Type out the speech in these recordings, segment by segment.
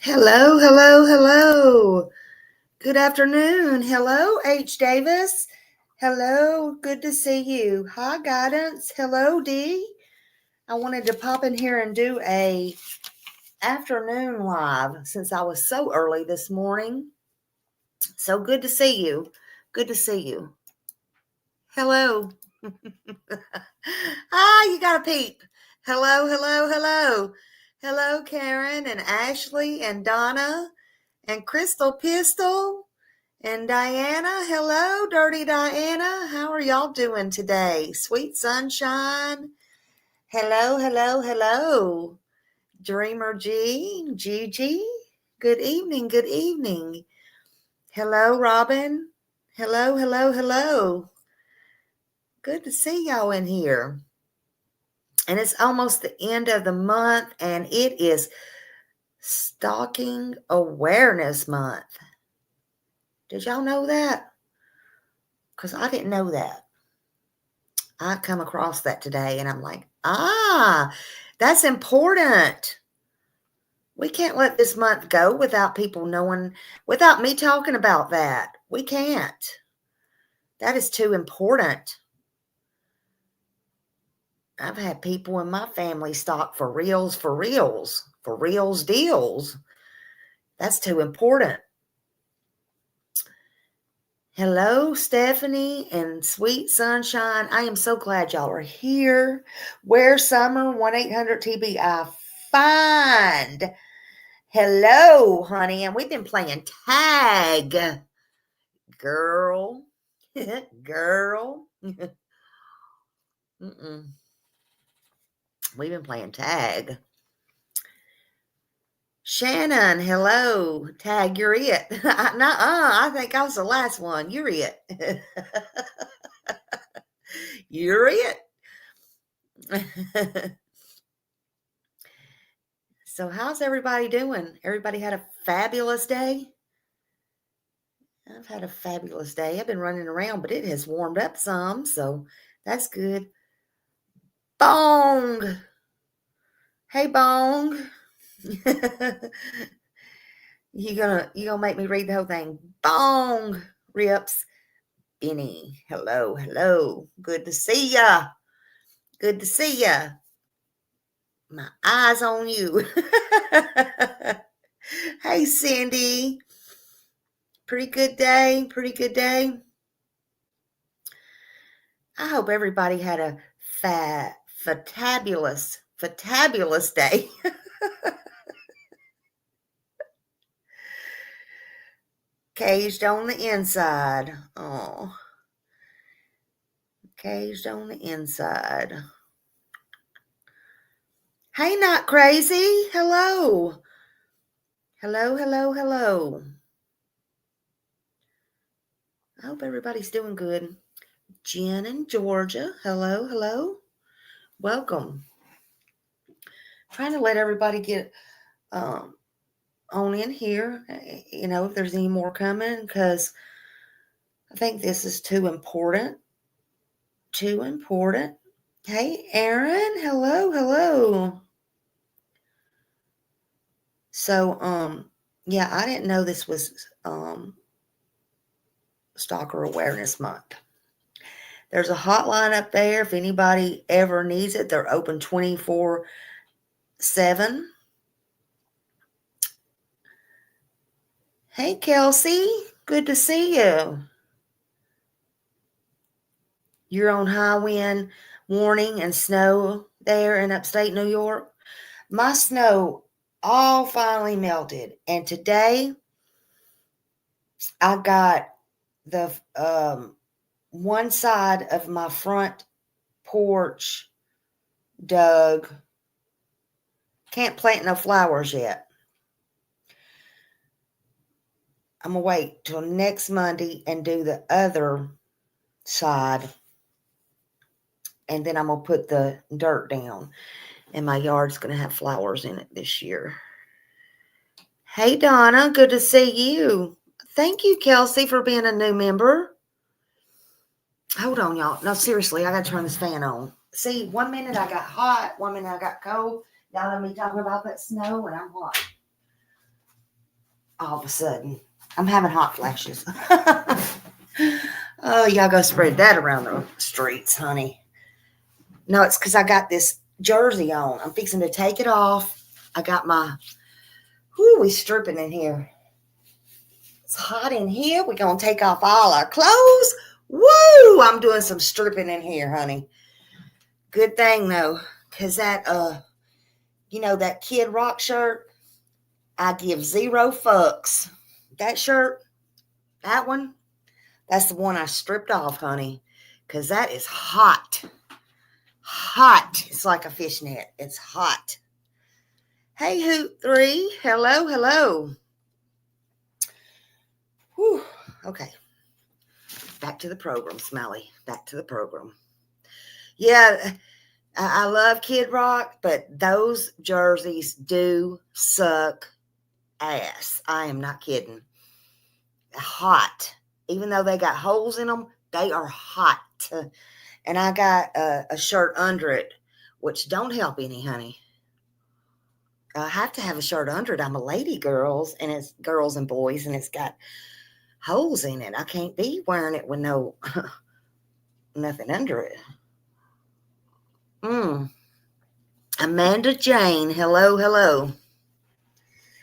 Hello, hello, hello. Good afternoon. Hello, H. Davis. Hello, good to see you. Hi, Guidance. Hello, D. I wanted to pop in here and do a afternoon live since I was so early this morning. So good to see you. Good to see you. Hello. You got a peep. Hello, hello, hello. Hello, Karen and Ashley and Donna and Crystal Pistol and Diana. Hello, Dirty Diana. How are y'all doing today? Sweet sunshine. Hello, hello, hello. Dreamer G, Gigi. Good evening, good evening. Hello, Robin. Hello, hello, hello. Good to see y'all in here. And it's almost the end of the month, and it is Stalking Awareness Month. Did y'all know that? Because I didn't know that. I come across that today, and I'm like, that's important. We can't let this month go without people knowing, without me talking about that. We can't. That is too important. I've had people in my family stalk for reals deals. That's too important. Hello, Stephanie and Sweet Sunshine. I am so glad y'all are here. Where's Summer? 1-800-TBI find. Hello, honey. And we've been playing tag. Girl. Girl. We've been playing tag. Shannon, hello. Tag, you're it. I think I was the last one. You're it. You're it. So how's everybody doing? Everybody had a fabulous day? I've had a fabulous day. I've been running around, but it has warmed up some, so that's good. Bong. Hey, Bong. You gonna make me read the whole thing. Bong. Rips. Benny. Hello, hello. Good to see ya. Good to see ya. My eyes on you. Hey, Cindy. Pretty good day. Pretty good day. I hope everybody had a fatabulous day. Caged on the inside. Oh. Caged on the inside. Hey, Not Crazy. Hello. Hello, hello, hello. I hope everybody's doing good. Jen in Georgia. Hello, hello. Welcome. Trying to let everybody get on in here, if there's any more coming, because I think this is too important. Too important. Hey, Aaron. Hello, hello. So, yeah, I didn't know this was Stalker Awareness Month. There's a hotline up there. If anybody ever needs it, they're open 24/7. Hey, Kelsey. Good to see you. You're on high wind warning and snow there in upstate New York. My snow all finally melted. And today I got the one side of my front porch dug. Can't plant no flowers yet. I'm going to wait till next Monday and do the other side. And then I'm going to put the dirt down. And my yard's going to have flowers in it this year. Hey, Donna. Good to see you. Thank you, Kelsey, for being a new member. Hold on, y'all. No, seriously, I got to turn this fan on. See, 1 minute I got hot. 1 minute I got cold. Y'all know me talking about that snow, and I'm hot. all of a sudden. I'm having hot flashes. Oh, y'all go spread that around the streets, honey. No, it's because I got this jersey on. I'm fixing to take it off. I got my, we stripping in here. It's hot in here. We're going to take off all our clothes. Woo! I'm doing some stripping in here, honey. Good thing, though, because that, that Kid Rock shirt, I give 0 fucks. That shirt, that one, that's the one I stripped off, honey, because that is hot. Hot. It's like a fishnet. It's hot. Hey, Hoot 3. Hello, hello. Whew. Okay. Back to the program, Smelly. Back to the program. Yeah, I love Kid Rock, but those jerseys do suck ass. I am not kidding. Hot. Even though they got holes in them, they are hot. And I got a shirt under it, which don't help any, honey. I have to have a shirt under it. I'm a lady, girls, and it's girls and boys, and it's got holes in it. I can't be wearing it with no nothing under it. Amanda Jane, hello, hello.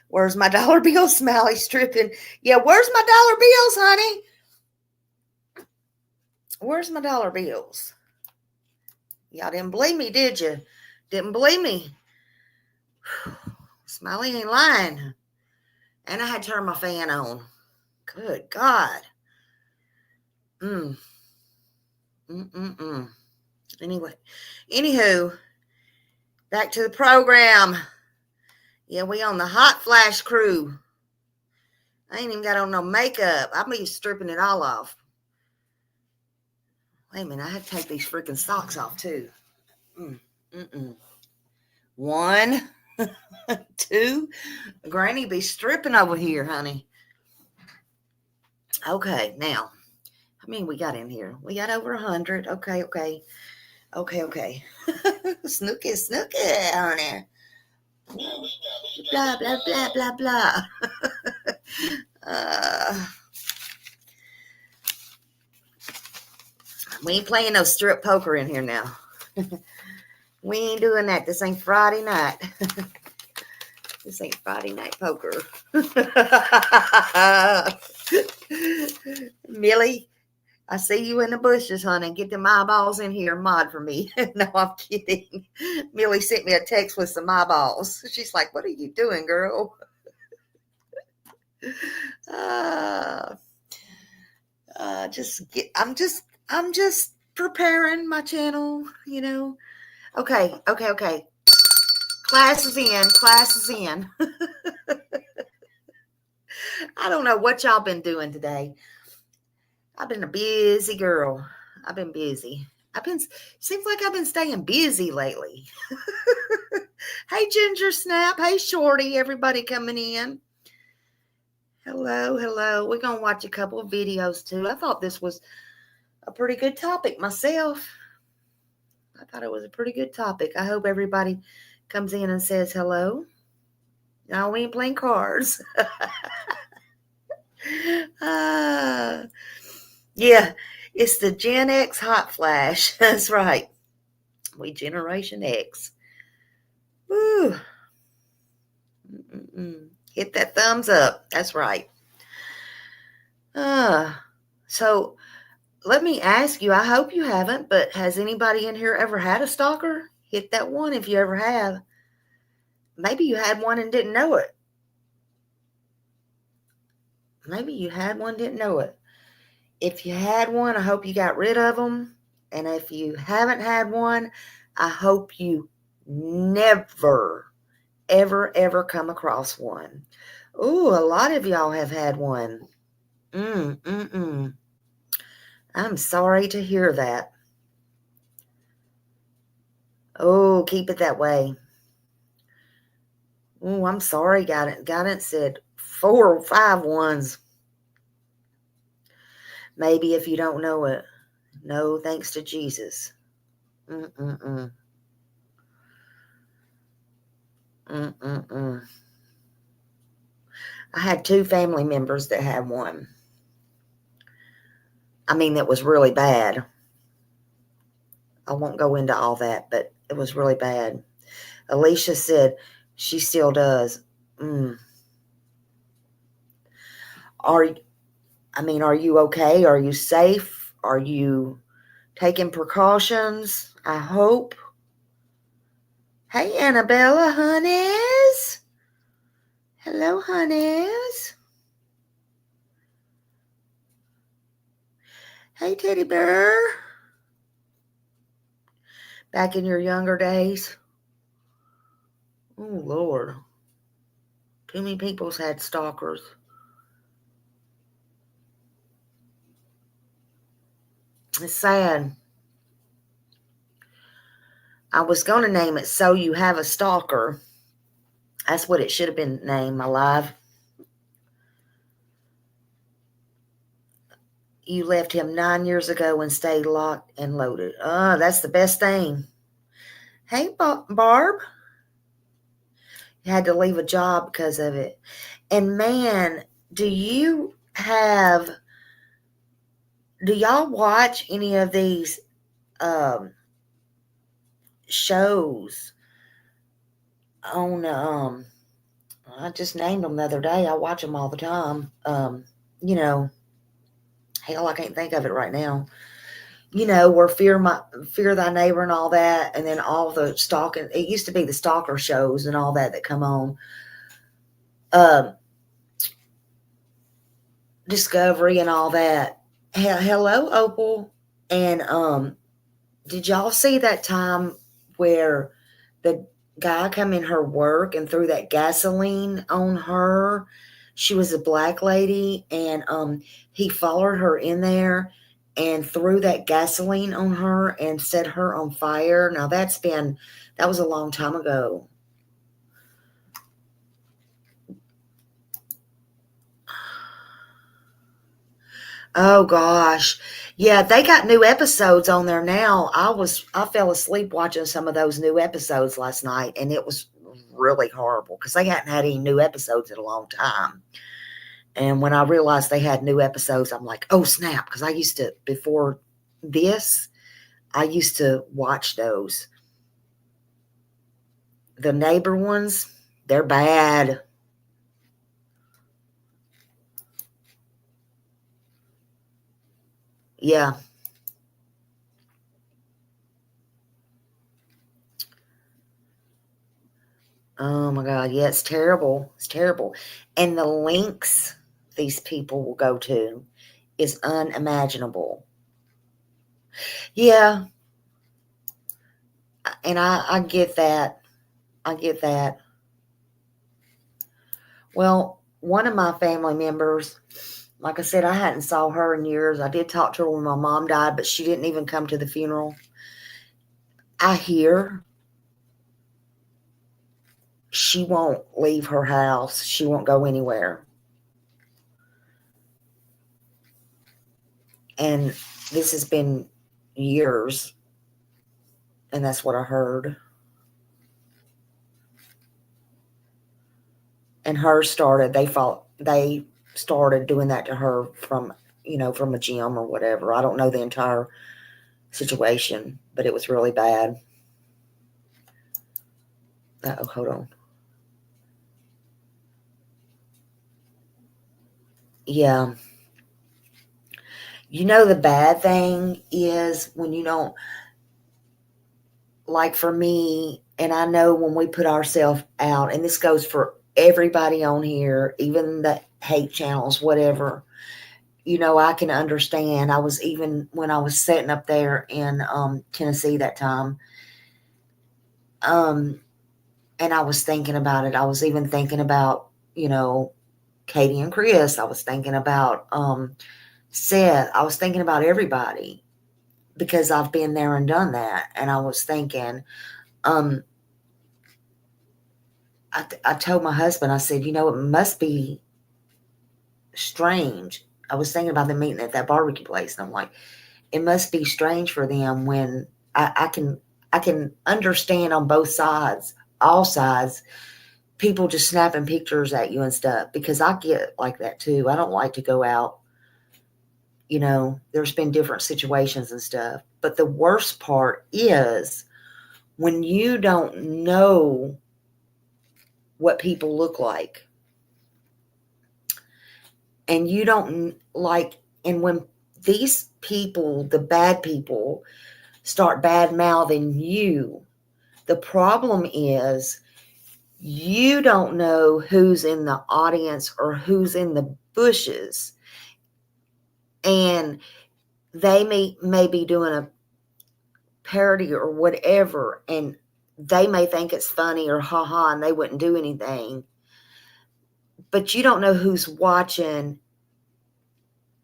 Where's my dollar bill? Smiley stripping. Yeah, where's my dollar bills, honey? Where's my dollar bills? Y'all didn't believe me, did you? Didn't believe me. Smiley ain't lying. And I had to turn my fan on. Good God. Anywho, back to the program. Yeah, we on the hot flash crew. I ain't even got on no makeup. I'll be stripping it all off. Wait a minute, I had to take these freaking socks off too. 1, 2. Granny be stripping over here, honey. Okay, now, how many we got in here? We got over 100. Okay. Snooky, honey. Blah, blah, blah, blah, blah. We ain't playing no strip poker in here now. We ain't doing that. This ain't Friday night. This ain't Friday night poker. Millie, I see you in the bushes, honey. Get them eyeballs in here and mod for me. No, I'm kidding. Millie sent me a text with some eyeballs. She's like, what are you doing, girl? I'm just preparing my channel, Okay. Class is in. I don't know what y'all been doing today. I've been a busy girl. I've been busy. Seems like I've been staying busy lately. Hey, Ginger Snap. Hey, Shorty. Everybody coming in. Hello. We're going to watch a couple of videos too. I thought this was a pretty good topic myself. I thought it was a pretty good topic. I hope everybody comes in and says hello. No, we ain't playing cards. Yeah, it's the Gen X hot flash. That's right. We Generation X. Woo. Hit that thumbs up. That's right. So let me ask you, I hope you haven't, but has anybody in here ever had a stalker? Hit that one if you ever have. Maybe you had one and didn't know it. If you had one, I hope you got rid of them. And if you haven't had one, I hope you never, ever come across one. Ooh, a lot of y'all have had one. I'm sorry to hear that. Oh, keep it that way. Oh, I'm sorry, guidance said 4 or 5 ones. Maybe if you don't know it. No, thanks to Jesus. I I had 2 family members that had one. I mean, it was really bad. I won't go into all that, but it was really bad. Alicia said she still does. Mm. Are are you okay? Are you safe? Are you taking precautions? I hope. Hey, Annabella, honeys. Hello, honeys. Hey, teddy bear. Back in your younger days? Oh, Lord. Too many people's had stalkers. It's sad. I was going to name it So You Have a Stalker. That's what it should have been named, my life. You left him 9 years ago and stayed locked and loaded. Oh, that's the best thing. Hey, Barb. You had to leave a job because of it. And man, do y'all watch any of these shows on, I just named them the other day. I watch them all the time. You know, hell, I can't think of it right now. You know, where fear thy neighbor and all that, and then all the stalking. It used to be the stalker shows and all that come on. Discovery and all that. Hello, Opal. And did y'all see that time where the guy come in her work and threw that gasoline on her? She was a black lady, and he followed her in there and threw that gasoline on her and set her on fire. Now that was a long time ago. Oh gosh. Yeah, they got new episodes on there now. I fell asleep watching some of those new episodes last night, and it was really horrible because they hadn't had any new episodes in a long time. And when I realized they had new episodes, I'm like, oh snap, because I used to, before this, I used to watch those. The neighbor ones, they're bad. Yeah. Oh my God. Yeah, it's terrible. It's terrible. And the links these people will go to is unimaginable. Yeah. And I get that. I get that. Well, one of my family members, like I said, I hadn't saw her in years. I did talk to her when my mom died, but she didn't even come to the funeral. I hear she won't leave her house. She won't go anywhere. And this has been years, and that's what I heard. And they started doing that to her from, from a gym or whatever. I don't know the entire situation, but it was really bad. Oh, hold on. Yeah. The bad thing is when you don't, like for me, and I know when we put ourselves out, and this goes for everybody on here, even the hate channels, whatever, I can understand. I was, even when I was sitting up there in Tennessee that time, and I was thinking about it. I was even thinking about, Katie and Chris. I was thinking about Seth. I was thinking about everybody because I've been there and done that. And I was thinking, I told my husband, I said, it must be strange. I was thinking about them meeting at that barbecue place, and I'm like, it must be strange for them when I can understand on both sides, all sides, people just snapping pictures at you and stuff, because I get like that too. I don't like to go out. There's been different situations and stuff. But the worst part is when you don't know what people look like. And you don't like, and when these people, the bad people, start bad mouthing you, the problem is you don't know who's in the audience or who's in the bushes. And they may be doing a parody or whatever, and they may think it's funny or haha, and they wouldn't do anything. But you don't know who's watching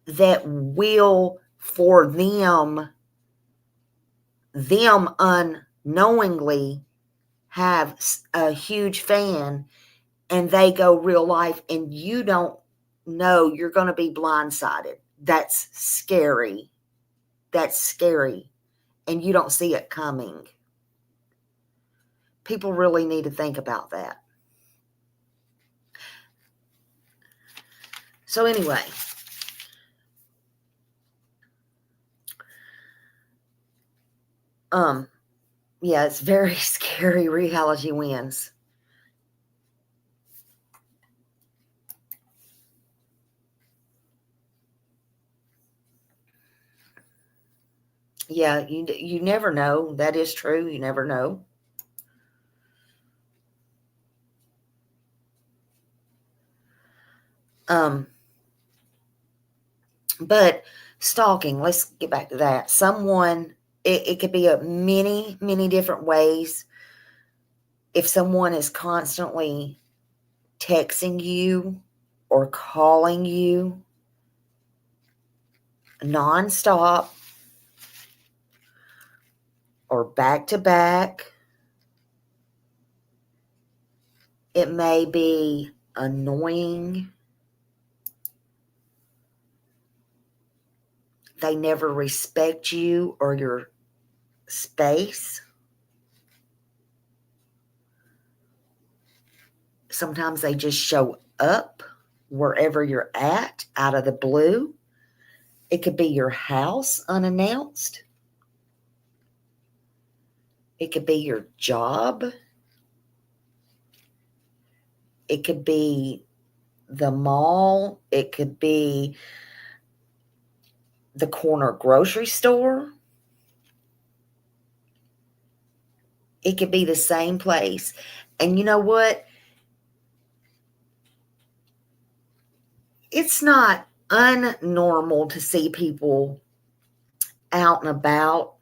that will, for them unknowingly have a huge fan, and they go real life, and you don't know. You're going to be blindsided. That's scary. And you don't see it coming. People really need to think about that. So anyway, yeah, it's very scary. Reality wins. Yeah, you never know. That is true. You never know. But stalking, let's get back to that. Someone, it could be a many different ways. If someone is constantly texting you or calling you nonstop or back to back, it may be annoying. They never respect you or your space. Sometimes they just show up wherever you're at out of the blue. It could be your house unannounced. It could be your job. It could be the mall. It could be the corner grocery store. It could be the same place. And you know what? It's not unnormal to see people out and about.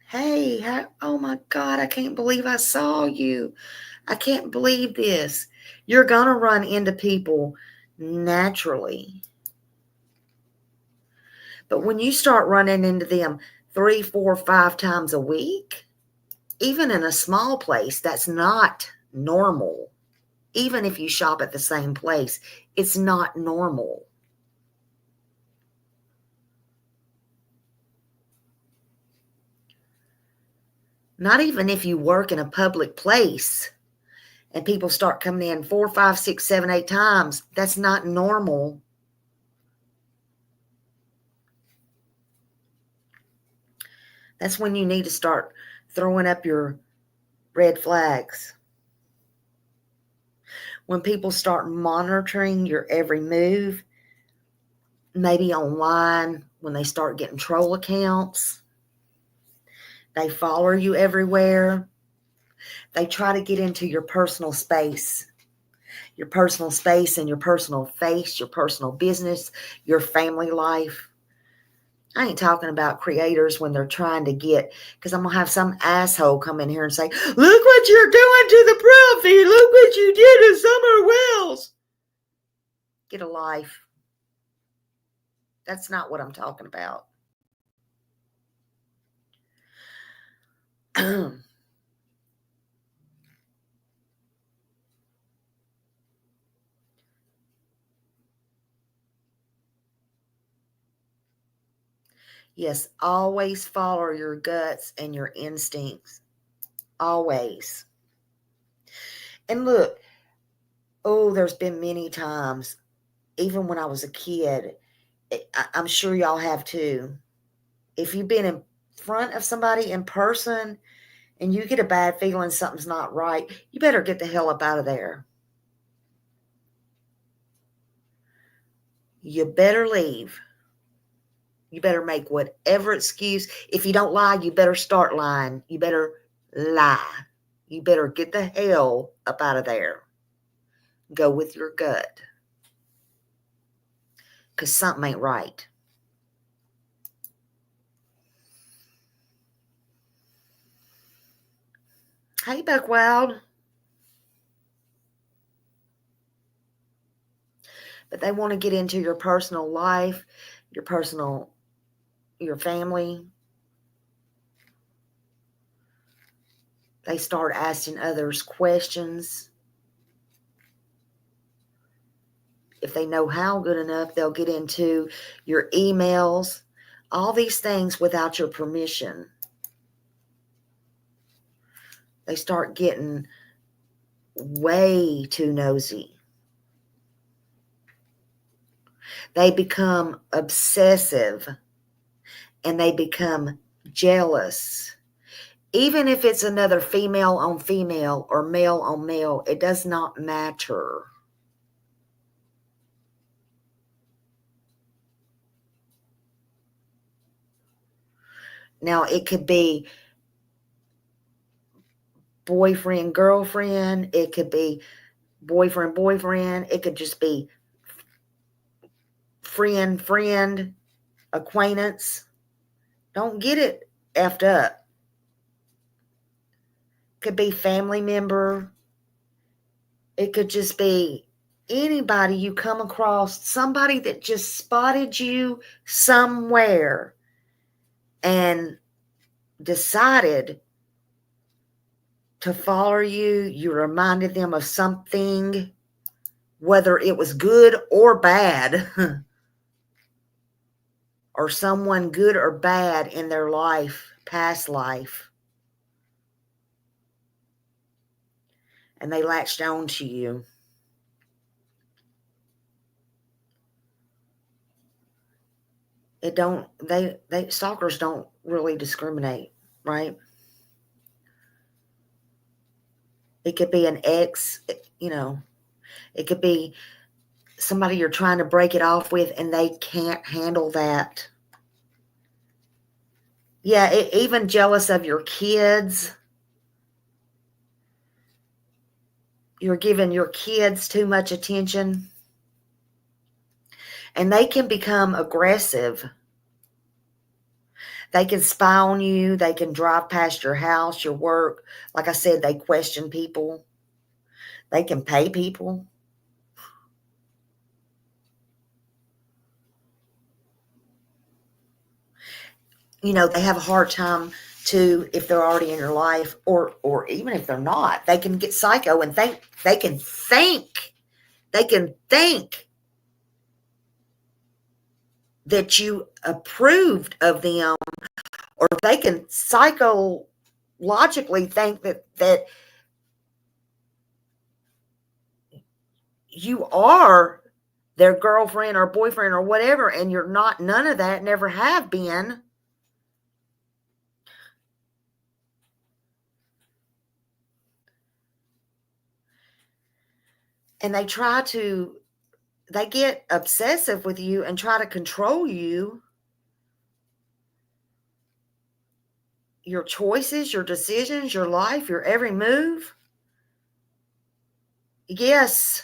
Hey, oh my God, I can't believe I saw you. I can't believe this. You're going to run into people naturally. But when you start running into them 3, 4, 5 times a week, even in a small place, that's not normal. Even if you shop at the same place, it's not normal. Not even if you work in a public place and people start coming in 4, 5, 6, 7, 8 times, that's not normal. That's when you need to start throwing up your red flags. When people start monitoring your every move, maybe online, when they start getting troll accounts, they follow you everywhere. They try to get into your personal space and your personal face, your personal business, your family life. I ain't talking about creators when they're trying to get, because I'm going to have some asshole come in here and say, look what you're doing to the profit. Look what you did to Summer Wells. Get a life. That's not what I'm talking about. Yes, always follow your guts and your instincts. Always. And look, Oh, there's been many times, even when I was a kid. I'm sure y'all have too. If you've been in front of somebody in person and you get a bad feeling something's not right, you better get the hell up out of there. You better leave. You better make whatever excuse. If you don't lie, you better start lying. You better lie. You better get the hell up out of there. Go with your gut. Because something ain't right. Hey, Buckwild. But they want to get into your personal life, your family. They start asking others questions. If they know how good enough, they'll get into your emails. All these things without your permission. They start getting way too nosy. They become obsessive and they become jealous. Even if it's another female on female or male on male, it does not matter. Now, it could be boyfriend, girlfriend. It could be boyfriend, boyfriend. It could just be friend, friend, acquaintance. Don't get it effed up. Could be family member. It could just be anybody you come across, somebody that just spotted you somewhere and decided to follow you. You reminded them of something, whether it was good or bad, or someone good or bad in their life, past life, and they latched on to you. They stalkers don't really discriminate, right? It could be an ex, it could be somebody you're trying to break it off with and they can't handle that. Yeah, even jealous of your kids. You're giving your kids too much attention. And they can become aggressive. They can spy on you. They can drive past your house, your work. Like I said, they question people. They can pay people. They have a hard time too if they're already in your life, or even if they're not. They can get psycho and think they can think that you approved of them, or they can psychologically think that you are their girlfriend or boyfriend or whatever, and you're not. None of that, never have been. And they get obsessive with you and try to control you, your choices, your decisions, your life, your every move. Yes.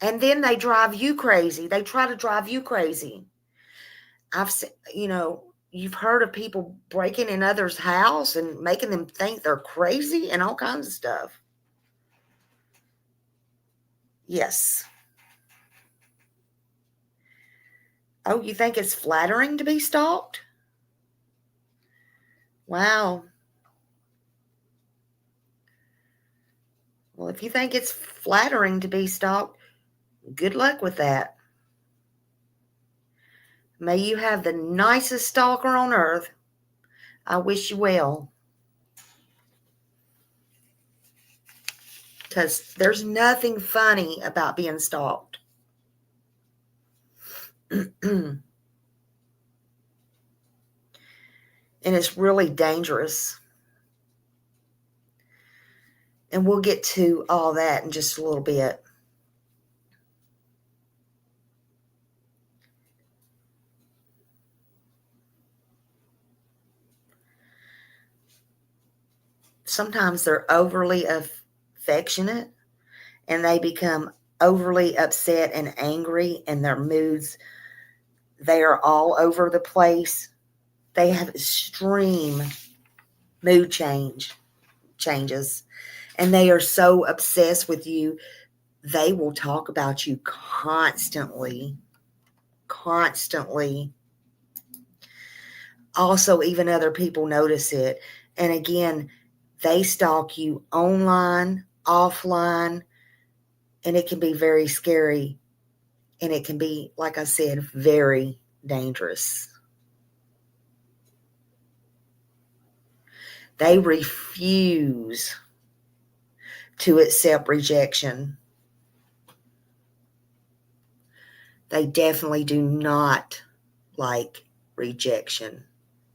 And then they drive you crazy. They try to drive you crazy. I've seen, you've heard of people breaking in others' house and making them think they're crazy and all kinds of stuff. Yes. Oh, you think it's flattering to be stalked? Wow. Well, if you think it's flattering to be stalked, good luck with that. May you have the nicest stalker on earth. I wish you well. because there's nothing funny about being stalked. And it's really dangerous. And we'll get to all that in just a little bit. Sometimes they're overly affectionate and they become overly upset and angry, and their moods, they are all over the place. They have extreme mood changes, and they are so obsessed with you. They will talk about you constantly. Also, even other people notice it. And again, they stalk you online, offline, and it can be very scary. And it can be, like I said, very dangerous. They refuse to accept rejection. They definitely do not like rejection.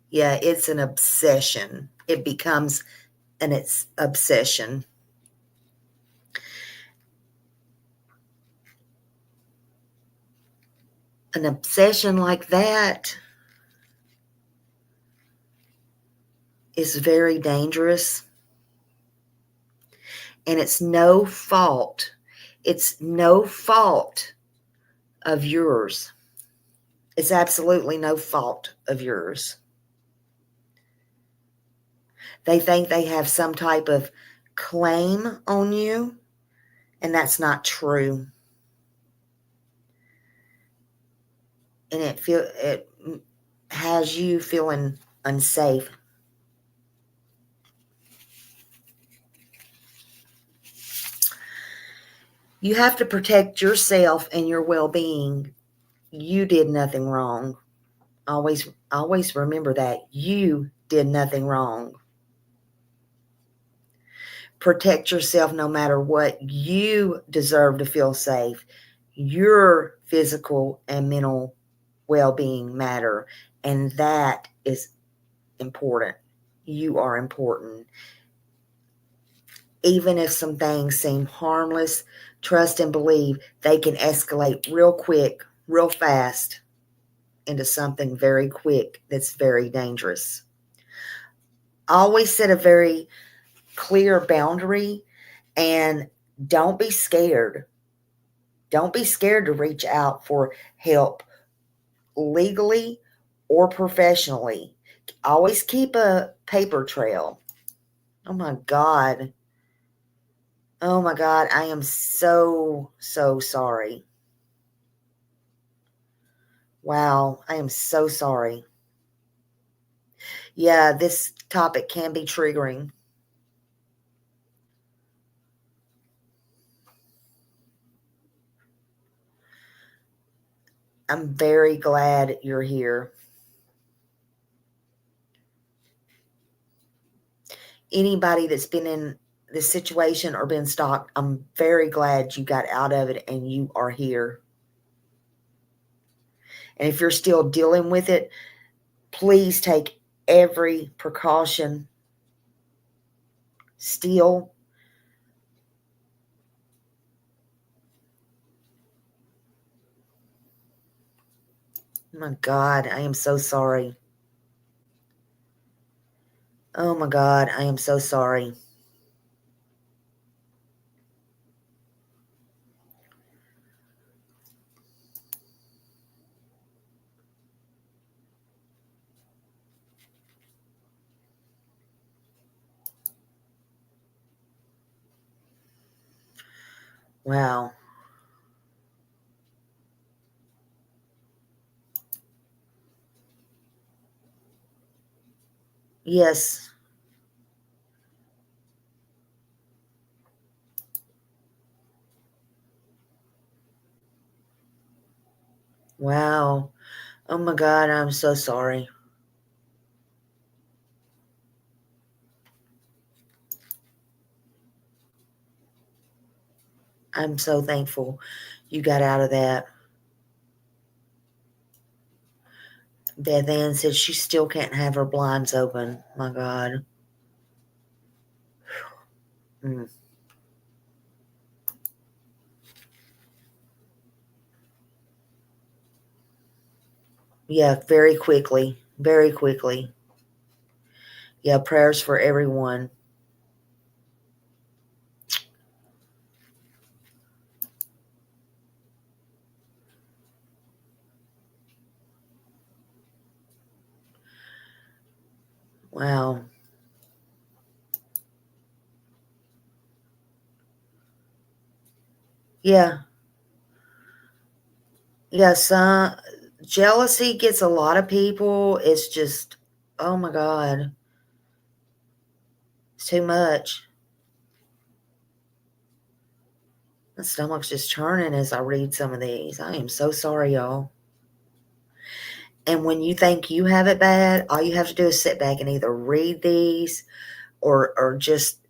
Yeah, it's an obsession. It becomes an obsession. An obsession like that is very dangerous. And it's no fault. It's no fault of yours. It's absolutely no fault of yours. They think they have some type of claim on you, and that's not true. And it has you feeling unsafe. You have to protect yourself and your well-being. You did nothing wrong. Always remember that. You did nothing wrong. Protect yourself no matter what. You deserve to feel safe. Your physical and mental well-being matter, and that is important. You are important. Even if some things seem harmless, trust and believe they can escalate real quick, real fast, into something very quick that's very dangerous. Always set a very clear boundary, and don't be scared. Don't be scared to reach out for help legally or professionally. Always keep a paper trail. Oh my God. Oh my God. I am so sorry. Wow. I am so sorry. Yeah, this topic can be triggering. I'm very glad you're here. Anybody that's been in this situation or been stalked, I'm very glad you got out of it and you are here. And if you're still dealing with it, please take every precaution still. Oh my God, I am so sorry. Oh my God, I am so sorry. Wow. Yes. Wow. Oh my God, I'm so sorry. I'm so thankful you got out of that. Beth Ann said she still can't have her blinds open. My God. Mm. Yeah, very quickly. Very quickly. Yeah, prayers for everyone. Wow. Yeah. Yes, jealousy gets a lot of people. It's just, oh my God, it's too much. My stomach's just churning as I read some of these. I am so sorry, y'all. And when you think you have it bad, all you have to do is sit back and either read these or just,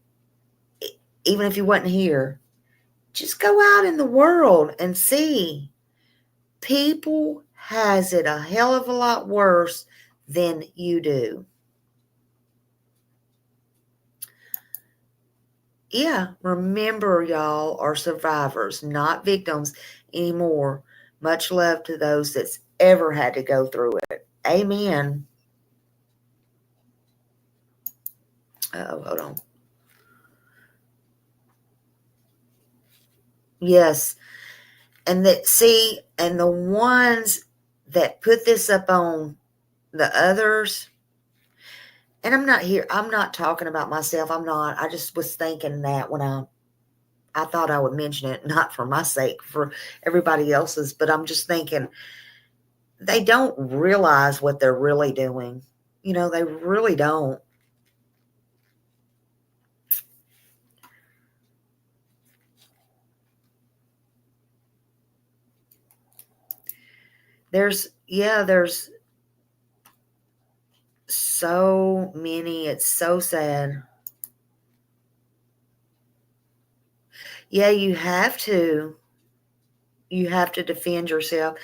even if you wasn't here, just go out in the world and see. People has it a hell of a lot worse than you do. Yeah, remember, y'all are survivors, not victims anymore. Much love to those that's ever had to go through it. Amen. Oh, hold on. Yes. And and the ones that put this up on the others, and I'm not talking about myself. I just was thinking that when I thought I would mention it, not for my sake, for everybody else's, but I'm just thinking they don't realize what they're really doing. They really don't. There's so many. It's so sad. Yeah, you have to. You have to defend yourself.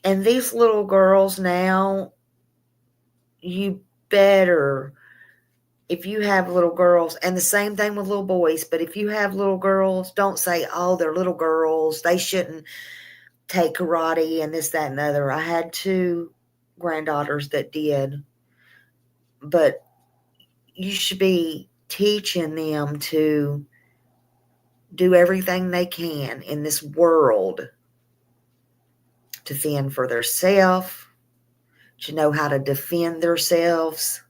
And these little girls now, you better, if you have little girls, and the same thing with little boys, but if you have little girls, don't say, oh, they're little girls. They shouldn't take karate and this, that, and the other. I had two granddaughters that did, but you should be teaching them to do everything they can in this world to fend for themselves, to know how to defend themselves.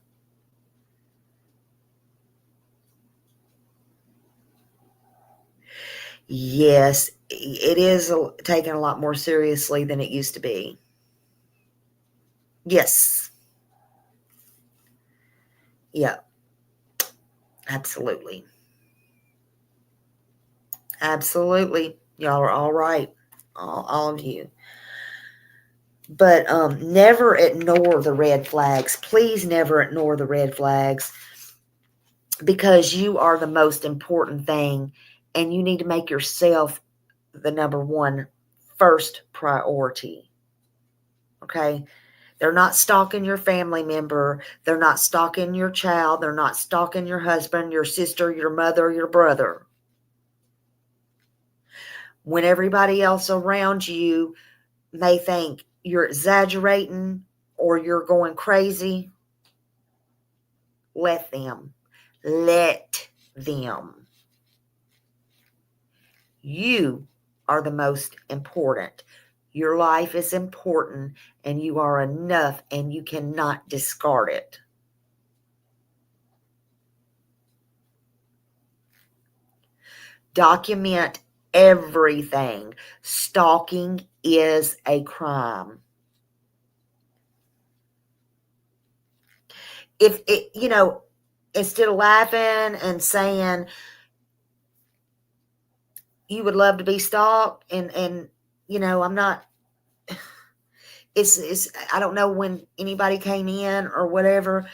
Yes, it is taken a lot more seriously than it used to be. Yes. Yeah, absolutely. Absolutely. Y'all are all right. All of you. But never ignore the red flags. Please never ignore the red flags, because you are the most important thing, and you need to make yourself the number one first priority. Okay? They're not stalking your family member. They're not stalking your child. They're not stalking your husband, your sister, your mother, your brother. When everybody else around you may think you're exaggerating or you're going crazy, let them. Let them. You are the most important. Your life is important, and you are enough, and you cannot discard it. Document everything. Stalking is a crime. If it, instead of laughing and saying you would love to be stalked, and I'm not, it's I don't know when anybody came in or whatever,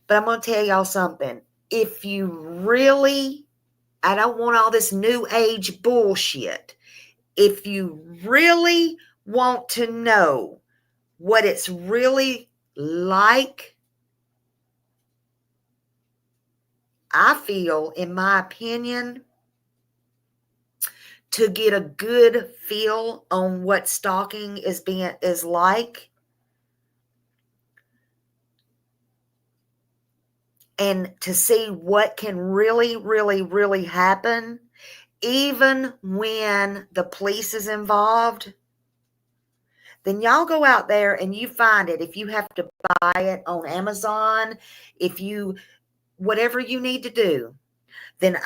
but I'm going to tell y'all something. If you really I don't want all this new age bullshit. If you really want to know what it's really like, I feel, in my opinion, to get a good feel on what stalking is like, and to see what can really, really, really happen, even when the police is involved, then y'all go out there and you find it. If you have to buy it on Amazon, whatever you need to do, then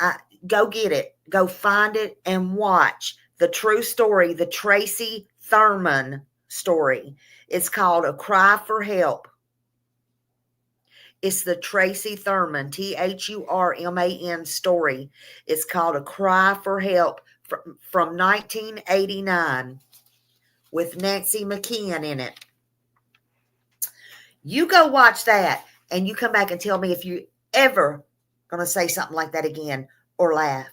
go get it. Go find it and watch the true story, the Tracy Thurman story. It's called A Cry for Help. It's the Tracy Thurman, Thurman story. It's called A Cry for Help from 1989 with Nancy McKeon in it. You go watch that and you come back and tell me if you ever going to say something like that again or laugh.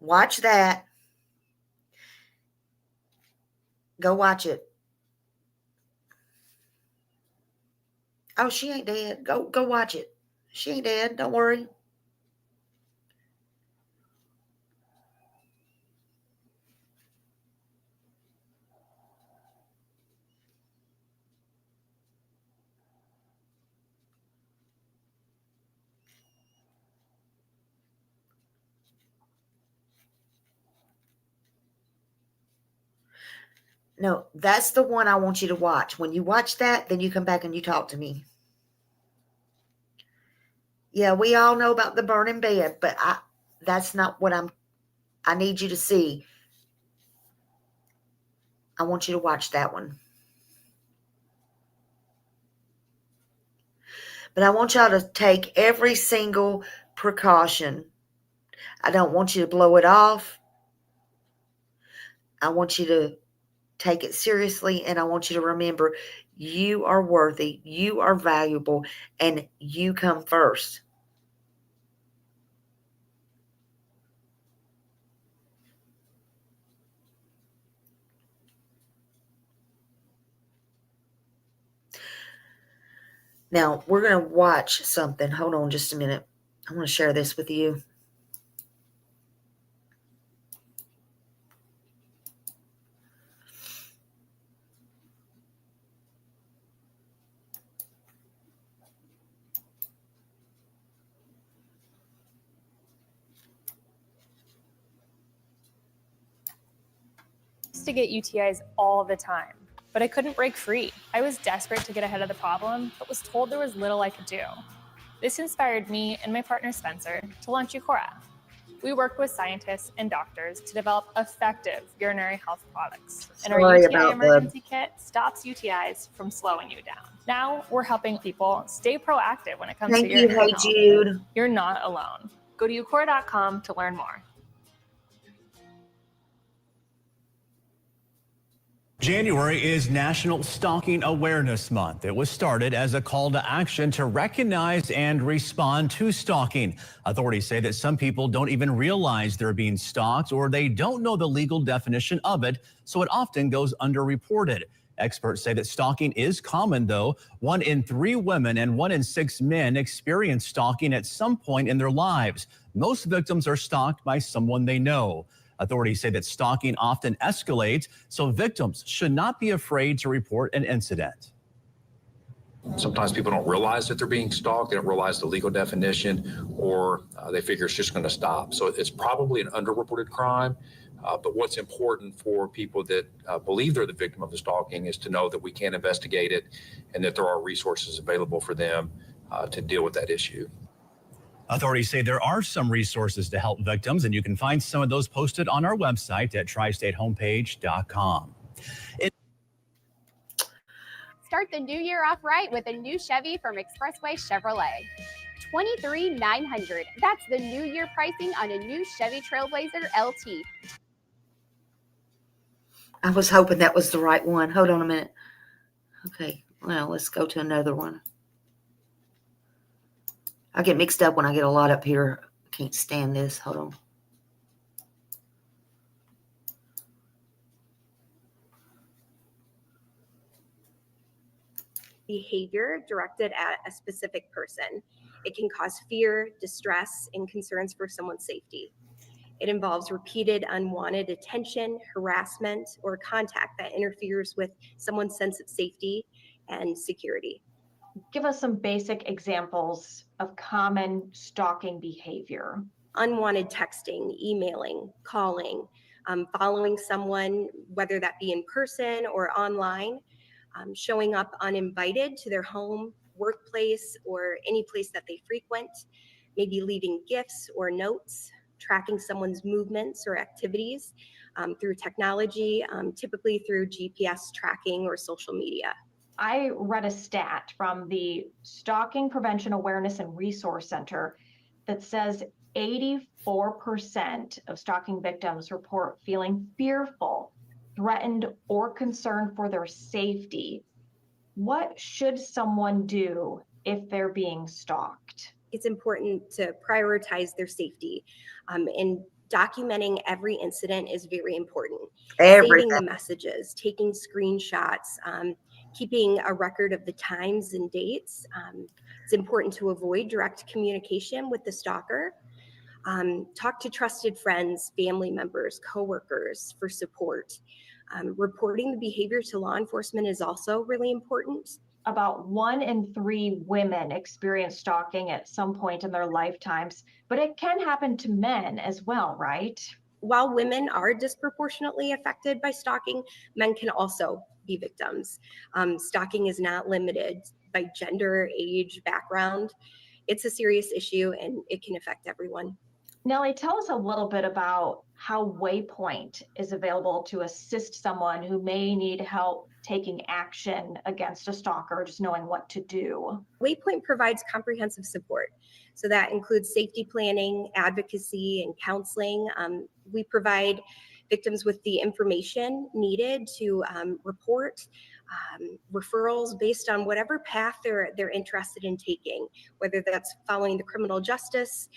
Watch that. Go watch it. Oh, she ain't dead. Go watch it. She ain't dead. Don't worry. No, that's the one I want you to watch. When you watch that, then you come back and you talk to me. Yeah, we all know about the burning bed, but that's not what I need you to see. I want you to watch that one. But I want y'all to take every single precaution. I don't want you to blow it off. I want you to take it seriously, and I want you to remember you are worthy, you are valuable, and you come first. Now, we're going to watch something. Hold on just a minute. I want to share this with you. To get UTIs all the time, but I couldn't break free. I was desperate to get ahead of the problem, but was told there was little I could do. This inspired me and my partner Spencer to launch Eucora. We worked with scientists and doctors to develop effective urinary health products. And our UTI emergency kit stops UTIs from slowing you down. Now we're helping people stay proactive when it comes to urinary health. Jude. You're not alone. Go to eucora.com to learn more. January is National Stalking Awareness Month. It was started as a call to action to recognize and respond to stalking. Authorities say that some people don't even realize they're being stalked, or they don't know the legal definition of it, so it often goes underreported. Experts say that stalking is common, though. 1 in 3 women and 1 in 6 men experience stalking at some point in their lives. Most victims are stalked by someone they know. Authorities say that stalking often escalates, so victims should not be afraid to report an incident. Sometimes people don't realize that they're being stalked. They don't realize the legal definition, or they figure it's just going to stop. So it's probably an underreported crime. But what's important for people that believe they're the victim of the stalking is to know that we can investigate it and that there are resources available for them to deal with that issue. Authorities say there are some resources to help victims, and you can find some of those posted on our website at tristatehomepage.com. Start the new year off right with a new Chevy from Expressway Chevrolet. $23,900. That's the new year pricing on a new Chevy Trailblazer LT. I was hoping that was the right one. Hold on a minute. Okay, well, let's go to another one. I get mixed up when I get a lot up here Can't stand this. Hold on. Behavior directed at a specific person. It can cause fear, distress, and concerns for someone's safety. It involves repeated unwanted attention, harassment, or contact that interferes with someone's sense of safety and security. Give us some basic examples of common stalking behavior. Unwanted texting, emailing, calling, following someone, whether that be in person or online, showing up uninvited to their home, workplace, or any place that they frequent, maybe leaving gifts or notes, tracking someone's movements or activities through technology, typically through GPS tracking or social media. I read a stat from the Stalking Prevention Awareness and Resource Center that says 84% of stalking victims report feeling fearful, threatened, or concerned for their safety. What should someone do if they're being stalked? It's important to prioritize their safety, and documenting every incident is very important. Saving the messages, taking screenshots, keeping a record of the times and dates. It's important to avoid direct communication with the stalker. Talk to trusted friends, family members, coworkers for support. Reporting the behavior to law enforcement is also really important. About 1 in 3 women experience stalking at some point in their lifetimes, but it can happen to men as well, right? While women are disproportionately affected by stalking, men can also be victims. Stalking is not limited by gender, age, background. It's a serious issue and it can affect everyone. Nellie, tell us a little bit about how Waypoint is available to assist someone who may need help taking action against a stalker, just knowing what to do. Waypoint provides comprehensive support. So that includes safety planning, advocacy, and counseling. We provide victims with the information needed to report, referrals based on whatever path they're interested in taking, whether that's following the criminal justice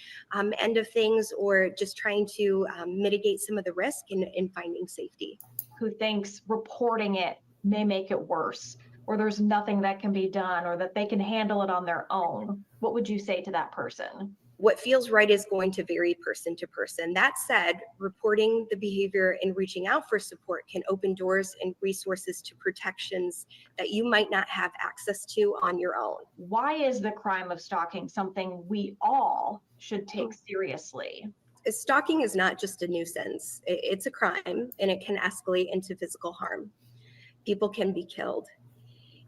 end of things or just trying to mitigate some of the risk in finding safety. Who thinks reporting it may make it worse, or there's nothing that can be done, or that they can handle it on their own. What would you say to that person? What feels right is going to vary person to person. That said, reporting the behavior and reaching out for support can open doors and resources to protections that you might not have access to on your own. Why is the crime of stalking something we all should take seriously? Stalking is not just a nuisance. It's a crime and it can escalate into physical harm. People can be killed.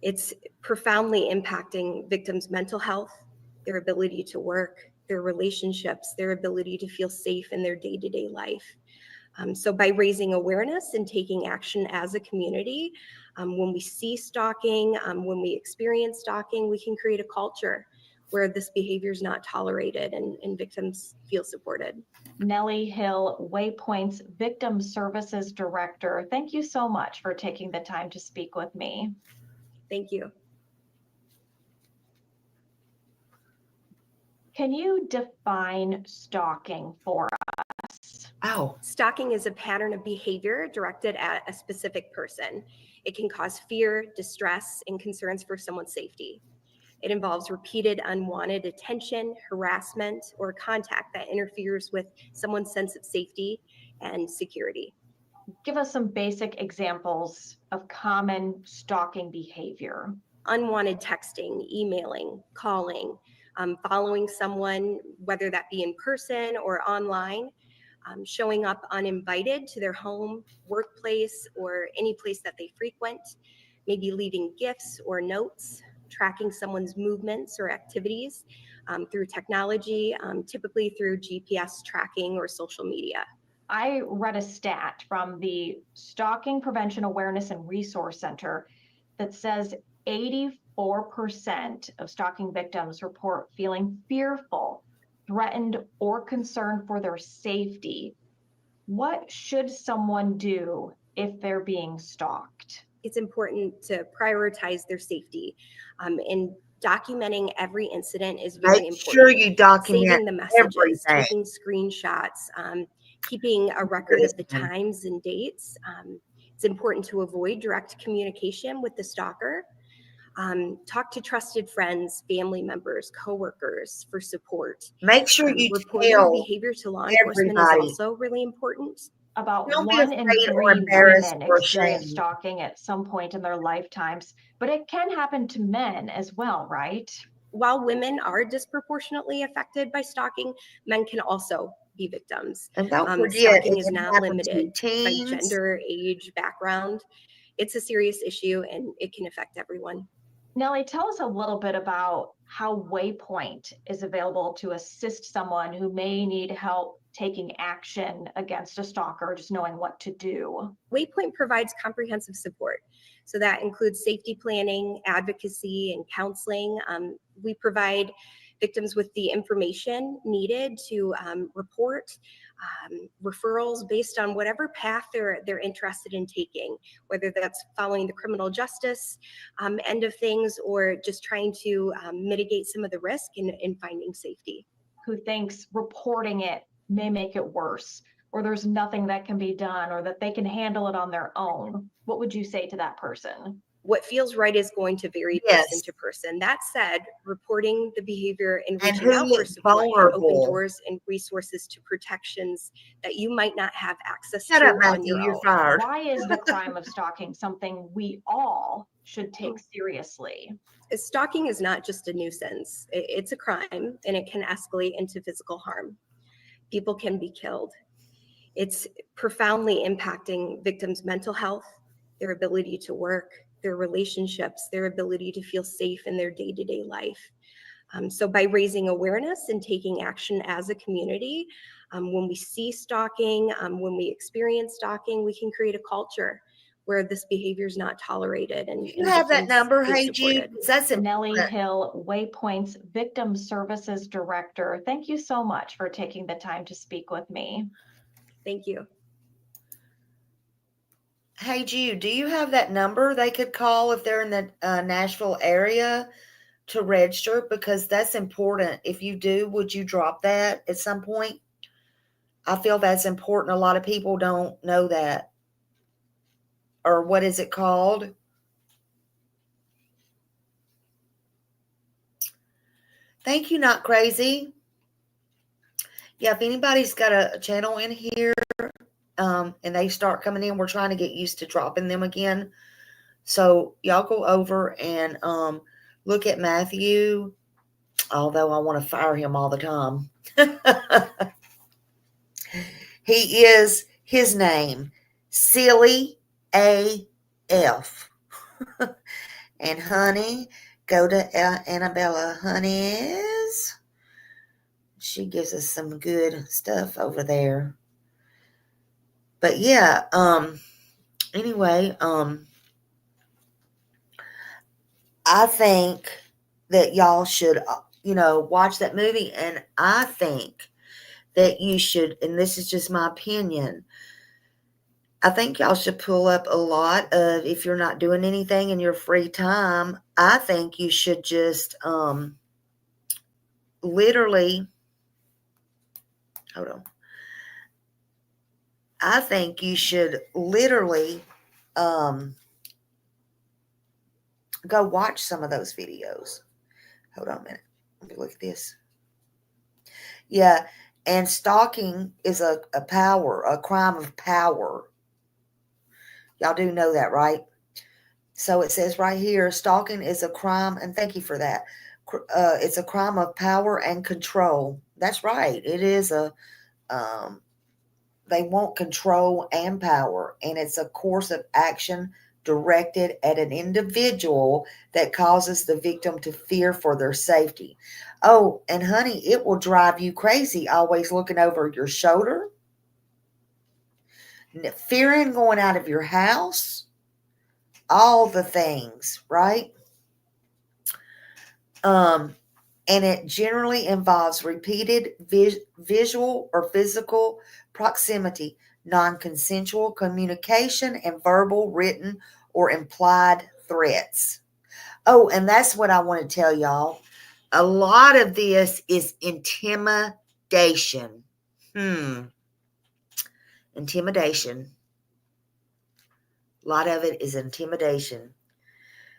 It's profoundly impacting victims' mental health, their ability to work, their relationships, their ability to feel safe in their day-to-day life. So by raising awareness and taking action as a community, when we see stalking, when we experience stalking, we can create a culture where this behavior is not tolerated and victims feel supported. Nellie Hill, Waypoint's Victim Services Director, thank you so much for taking the time to speak with me. Thank you. Can you define stalking for us? Stalking is a pattern of behavior directed at a specific person. It can cause fear, distress, and concerns for someone's safety. It involves repeated unwanted attention, harassment, or contact that interferes with someone's sense of safety and security. Give us some basic examples of common stalking behavior. Unwanted texting, emailing, calling, following someone, whether that be in person or online, showing up uninvited to their home, workplace, or any place that they frequent, maybe leaving gifts or notes, tracking someone's movements or activities through technology, typically through GPS tracking or social media. I read a stat from the Stalking Prevention Awareness and Resource Center that says 84% of stalking victims report feeling fearful, threatened, or concerned for their safety. What should someone do if they're being stalked? It's important to prioritize their safety, and Documenting every incident is Make very important. sure you document saving the messages, everything. taking screenshots, keeping a record of the times and dates. It's important to avoid direct communication with the stalker. Talk to trusted friends, family members, coworkers for support. Make sure you reporting tell behavior to law enforcement is everybody. also really important. About Don't be 1 in afraid or 3 embarrassed women or experience ashamed. stalking at some point in their lifetimes, but it can happen to men as well, right? While women are disproportionately affected by stalking, men can also be victims. And don't forget, Stalking it is can not happen to limited by teens. gender, age, background. It's a serious issue and it can affect everyone. Nellie, tell us a little bit about how Waypoint is available to assist someone who may need help taking action against a stalker, just knowing what to do. Waypoint provides comprehensive support. So that includes safety planning, advocacy, and counseling. We provide victims with the information needed to report referrals based on whatever path they're interested in taking, whether that's following the criminal justice end of things or just trying to mitigate some of the risk in finding safety. Who thinks reporting it may make it worse, or there's nothing that can be done, or that they can handle it on their own. What would you say to that person? What feels right is going to vary person to person. That said, reporting the behavior and reaching out for support can open doors and resources to protections that you might not have access to on your own. Fired. Why is the crime of stalking something we all should take seriously? Stalking is not just a nuisance. It's a crime and it can escalate into physical harm. People can be killed. It's profoundly impacting victims' mental health, their ability to work, their relationships, their ability to feel safe in their day-to-day life. So by raising awareness and taking action as a community, when we see stalking, when we experience stalking, we can create a culture where this behavior is not tolerated. And you have that number, hey Jude? That's Nellie Hill, Waypoint's Victim Services Director. Thank you so much for taking the time to speak with me. Thank you. Hey Jude, do you have that number they could call if they're in the Nashville area to register? Because that's important. If you do, would you drop that at some point? I feel that's important. A lot of people don't know that. Or what is it called? Thank you, Not Crazy. Yeah, if anybody's got a channel in here and they start coming in, we're trying to get used to dropping them again. So y'all go over and look at Matthew, although I want to fire him all the time. He is his name, Silly AF. And Honey, go to Annabella Honey's. She gives us some good stuff over there. But yeah, anyway, I think that y'all should, watch that movie. And I think that you should, and this is just my opinion, I think y'all should pull up a lot of, if you're not doing anything in your free time, I think you should just literally, hold on. I think you should literally go watch some of those videos. Hold on a minute. Let me look at this. Yeah, and stalking is a crime of power. Y'all do know that, right? So it says right here, stalking is a crime, and thank you for that. It's a crime of power and control. That's right. It is they want control and power, and it's a course of action directed at an individual that causes the victim to fear for their safety. Oh, and honey, it will drive you crazy always looking over your shoulder, fearing going out of your house, all the things, right? And it generally involves repeated visual or physical proximity, non-consensual communication, and verbal, written, or implied threats. Oh, and that's what I want to tell y'all. A lot of this is intimidation. Intimidation. A lot of it is intimidation.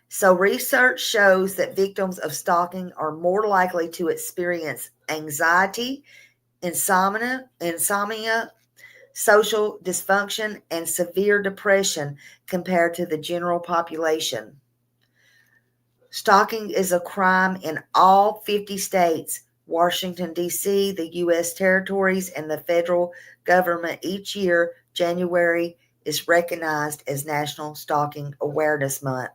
So research shows that victims of stalking are more likely to experience anxiety, insomnia, social dysfunction, and severe depression compared to the general population. Stalking is a crime in all 50 states, Washington, D.C., the U.S. territories, and the federal government. Each year, January is recognized as National Stalking Awareness Month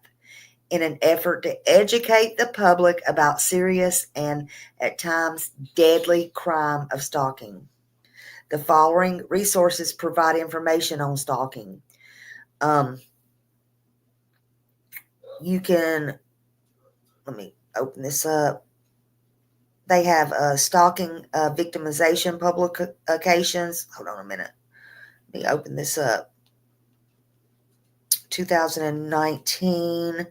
in an effort to educate the public about serious and at times deadly crime of stalking. The following resources provide information on stalking. You can, let me open this up. They have stalking victimization publications. Hold on a minute. Let me open this up. 2019.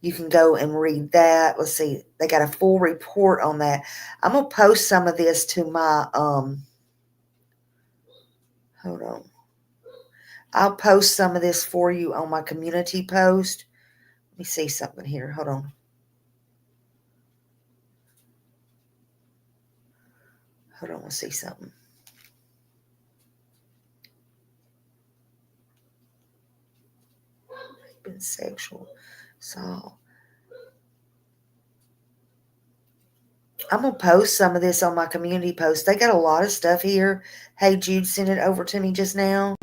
You can go and read that. Let's see. They got a full report on that. I'm going to post some of this to my, hold on. I'll post some of this for you on my community post. Let me see something here. Hold on. Hold on. Let's see something. Been sexual assault. I'm going to post some of this on my community post. They got a lot of stuff here. Hey, Jude sent it over to me just now.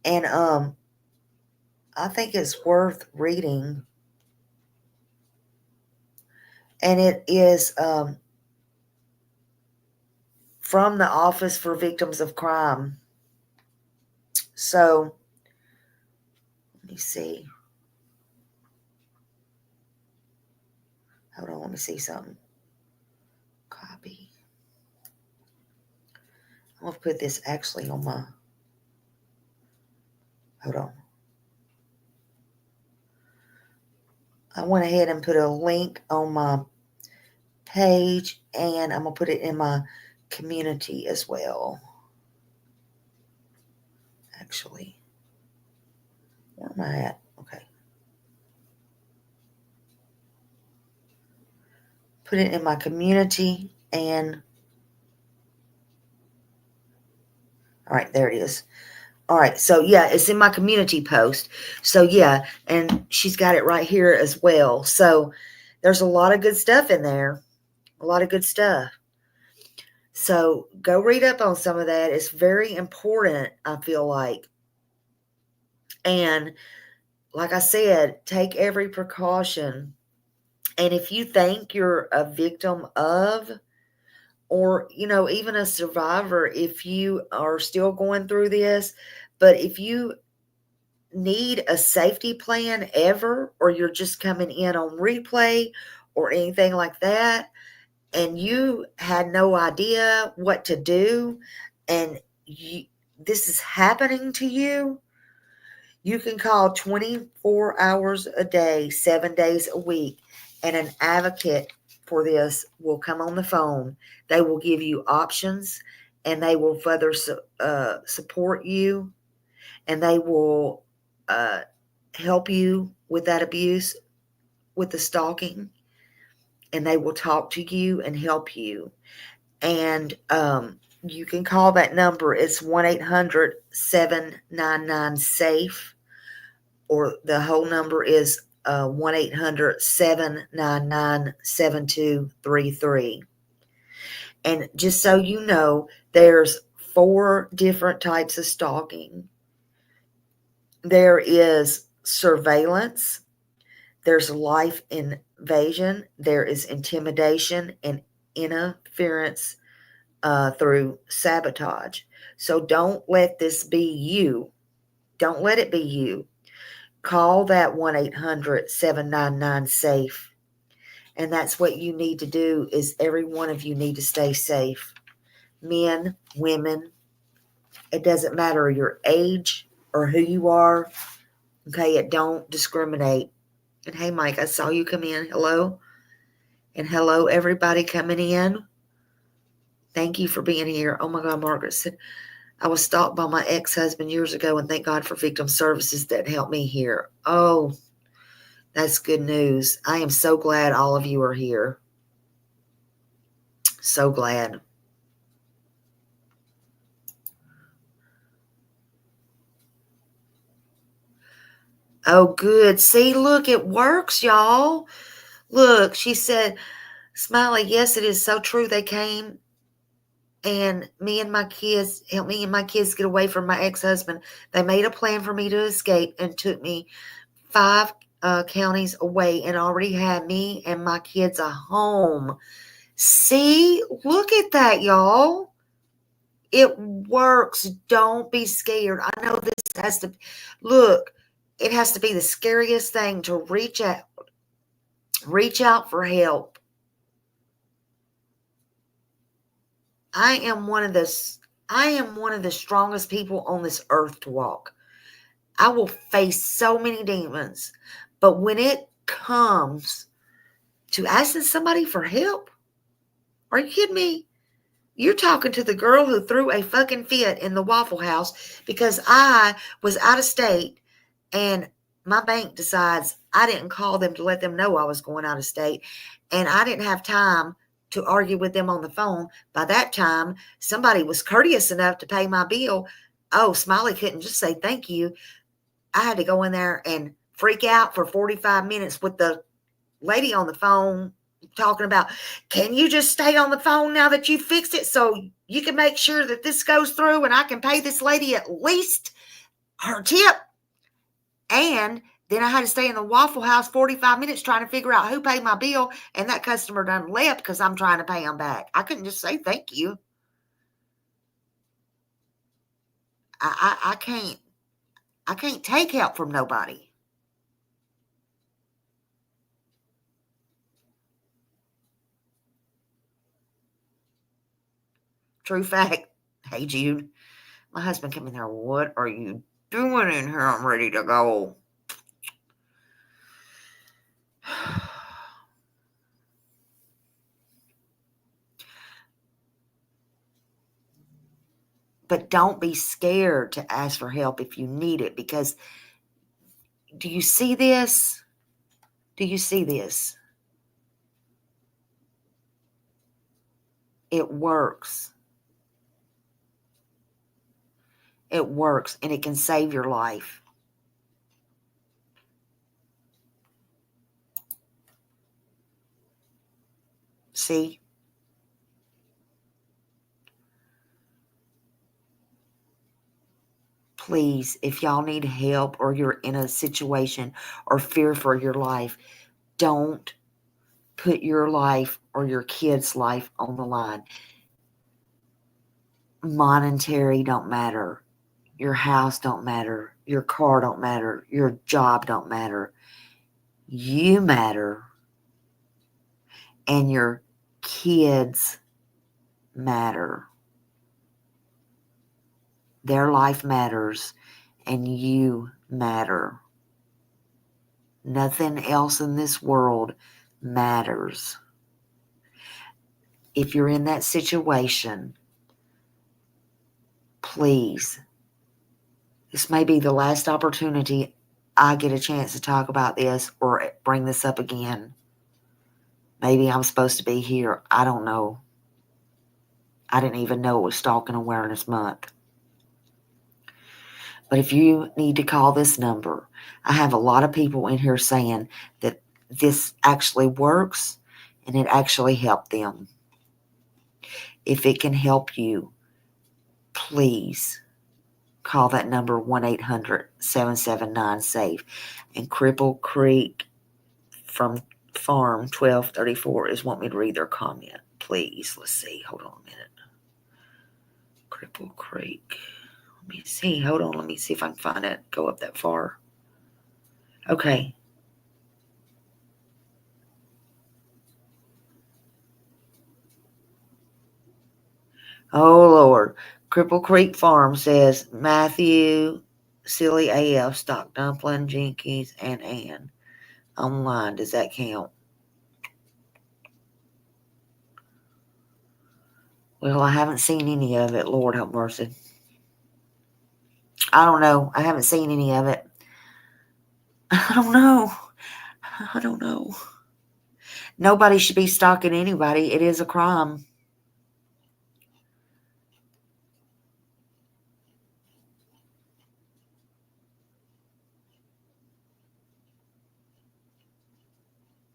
And I think it's worth reading. And it is from the Office for Victims of Crime. So, let me see. Hold on, let me see something. Copy. I'm going to put this actually on my, hold on. I went ahead and put a link on my page, and I'm going to put it in my community as well. Actually, where am I at? Okay. Put it in my community, and all right, there it is. All right, so yeah, it's in my community post. So yeah, and she's got it right here as well. So there's a lot of good stuff in there. A lot of good stuff. So go read up on some of that. It's very important, I feel like. And like I said, take every precaution. And if you think you're a victim of, or, you know, even a survivor, if you are still going through this, but if you need a safety plan ever, or you're just coming in on replay or anything like that, and you had no idea what to do, and this is happening to you, you can call 24 hours a day, 7 days a week, and an advocate for this will come on the phone. They will give you options, and they will further support you, and they will help you with that abuse, with the stalking, and they will talk to you and help you. And you can call that number. It's 1-800-799-SAFE, or the whole number is 1-800-799-7233. And just so you know, there's 4 different types of stalking. There is surveillance, there's life invasion, there is intimidation and interference through sabotage. So don't let this be you. Don't let it be you. Call that 1-800-799-SAFE. And that's what you need to do. Is every one of you need to stay safe. Men, women, it doesn't matter your age or who you are. Okay, it don't discriminate. And hey, Mike, I saw you come in. Hello. And hello, everybody coming in. Thank you for being here. Oh my God, Margaret said, I was stalked by my ex-husband years ago, and thank God for victim services that helped me here. Oh, that's good news. I am so glad all of you are here. So glad. Oh, good. See, look, it works, y'all. Look, she said, Smiley, yes, it is so true. They came and me and my kids, helped me and my kids get away from my ex-husband. They made a plan for me to escape and took me 5 counties away and already had me and my kids a home. See, look at that, y'all. It works. Don't be scared. I know this has to, look, it has to be the scariest thing to reach out for help. I am one of the strongest people on this earth to walk. I will face so many demons, but when it comes to asking somebody for help, are you kidding me? You're talking to the girl who threw a fucking fit in the Waffle House because I was out of state and my bank decides I didn't call them to let them know I was going out of state, and I didn't have time to argue with them on the phone. By that time, somebody was courteous enough to pay my bill. Oh, Smiley couldn't just say thank you. I had to go in there and freak out for 45 minutes with the lady on the phone talking about, can you just stay on the phone now that you fixed it so you can make sure that this goes through and I can pay this lady at least her tip? And then I had to stay in the Waffle House 45 minutes trying to figure out who paid my bill, and that customer done left because I'm trying to pay him back. I couldn't just say thank you. I can't take help from nobody. True fact. Hey, Jude. My husband came in there. What are you doing in here? I'm ready to go. But don't be scared to ask for help if you need it, because do you see this? Do you see this? It works. It works, and it can save your life. See? Please, if y'all need help or you're in a situation or fear for your life, don't put your life or your kid's life on the line. Monetary don't matter. Your house don't matter. Your car don't matter. Your job don't matter. You matter. And your kids matter. Their life matters, and you matter. Nothing else in this world matters. If you're in that situation, please, this may be the last opportunity I get a chance to talk about this or bring this up again. Maybe I'm supposed to be here. I don't know. I didn't even know it was Stalking Awareness Month. But if you need to call this number, I have a lot of people in here saying that this actually works and it actually helped them. If it can help you, please call that number 1-800-779-SAFE. And Cripple Creek from Farm 1234 is want me to read their comment. Please, let's see. Hold on a minute. Cripple Creek. Let me see. Hold on. Let me see if I can find it. Go up that far. Okay. Oh, Lord. Cripple Creek Farm says Matthew, Silly AF, Stock Dumpling, Jinkies, and Ann. online. Does that count? Well, I haven't seen any of it. Lord have mercy. I don't know. I haven't seen any of it. I don't know. I don't know. Nobody should be stalking anybody. It is a crime.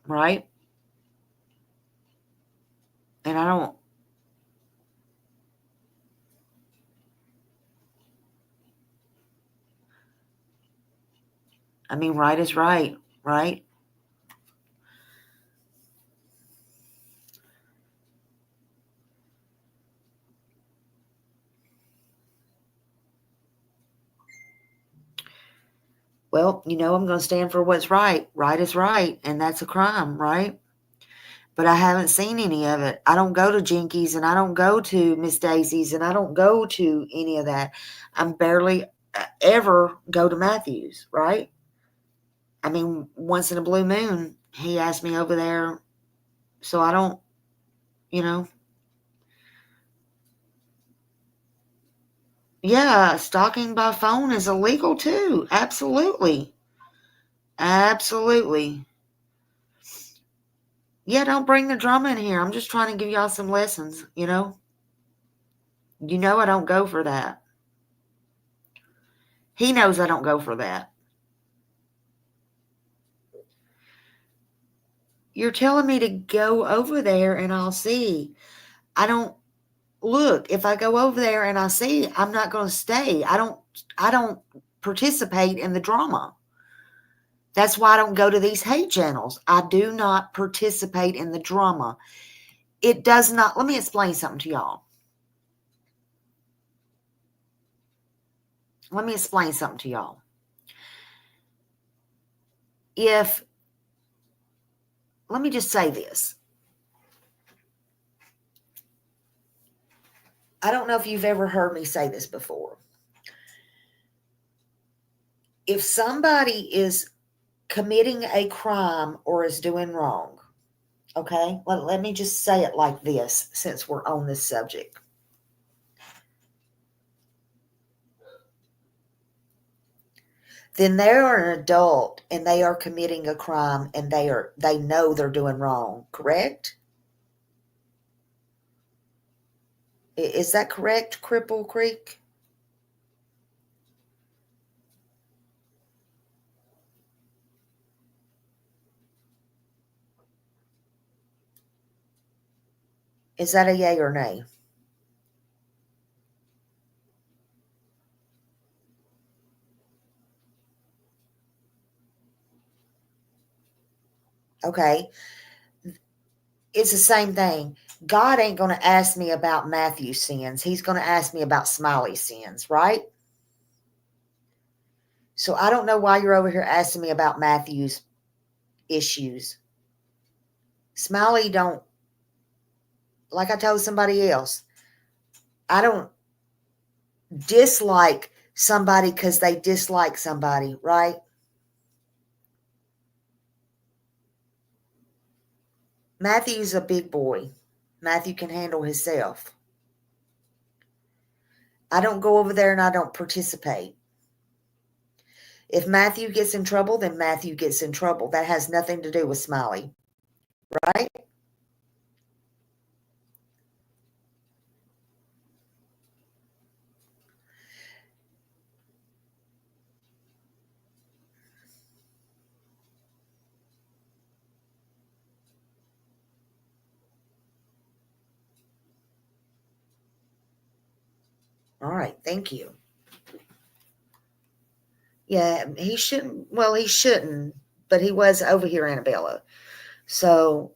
Right? And right is right, right? Well, I'm going to stand for what's right. Right is right, and that's a crime, right? But I haven't seen any of it. I don't go to Jinkies, and I don't go to Miss Daisy's, and I don't go to any of that. I'm barely ever go to Matthew's, right? Once in a blue moon, he asked me over there, so I don't, Yeah, stalking by phone is illegal too. Absolutely. Absolutely. Yeah, don't bring the drama in here. I'm just trying to give y'all some lessons, You know I don't go for that. He knows I don't go for that. You're telling me to go over there and I'll see. I don't look, if I go over there and I see, I'm not going to stay. I don't participate in the drama. That's why I don't go to these hate channels. I do not participate in the drama. It does not. Let me explain something to y'all. Let me just say this. I don't know if you've ever heard me say this before. If somebody is committing a crime or is doing wrong, okay, let me just say it like this since we're on this subject. Then they are an adult and they are committing a crime and they know they're doing wrong, correct? Is that correct, Cripple Creek? Is that a yay or nay? Okay. It's the same thing. God ain't going to ask me about Matthew's sins. He's going to ask me about Smiley's sins, right? So I don't know why you're over here asking me about Matthew's issues. Smiley don't, like I told somebody else, I don't dislike somebody because they dislike somebody, right? Matthew's a big boy. Matthew can handle himself. I don't go over there and I don't participate. If Matthew gets in trouble, then Matthew gets in trouble. That has nothing to do with Smiley, right? All right, thank you. Yeah, he shouldn't. Well, he shouldn't, but he was over here, Annabella. So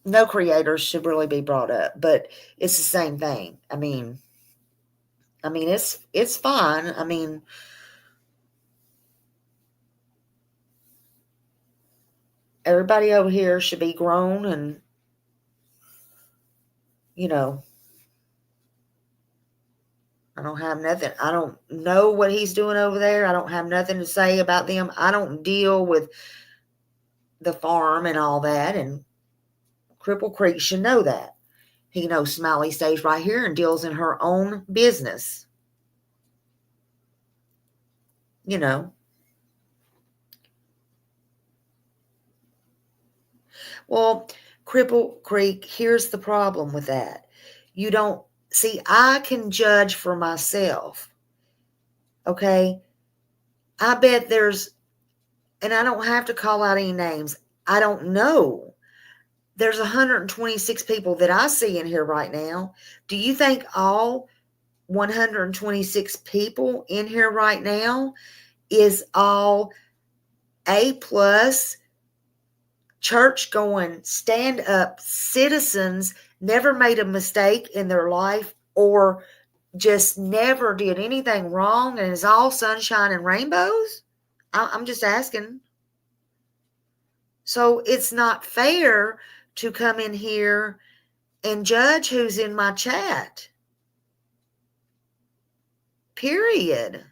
no creators should really be brought up, but it's the same thing. It's fine. Everybody over here should be grown and you know I don't have nothing. I don't know what he's doing over there. I don't have nothing to say about them. I don't deal with the farm and all that. And Cripple Creek should know that. He knows Smiley stays right here and deals in her own business. You know. Well, Cripple Creek, here's the problem with that. You don't see, I can judge for myself. Okay. I bet there's, and I don't have to call out any names. I don't know. There's 126 people that I see in here right now. Do you think all 126 people in here right now is all A plus, church going, stand up citizens, never made a mistake in their life or just never did anything wrong and is all sunshine and rainbows? I'm just asking. So it's not fair to come in here and judge who's in my chat. Period.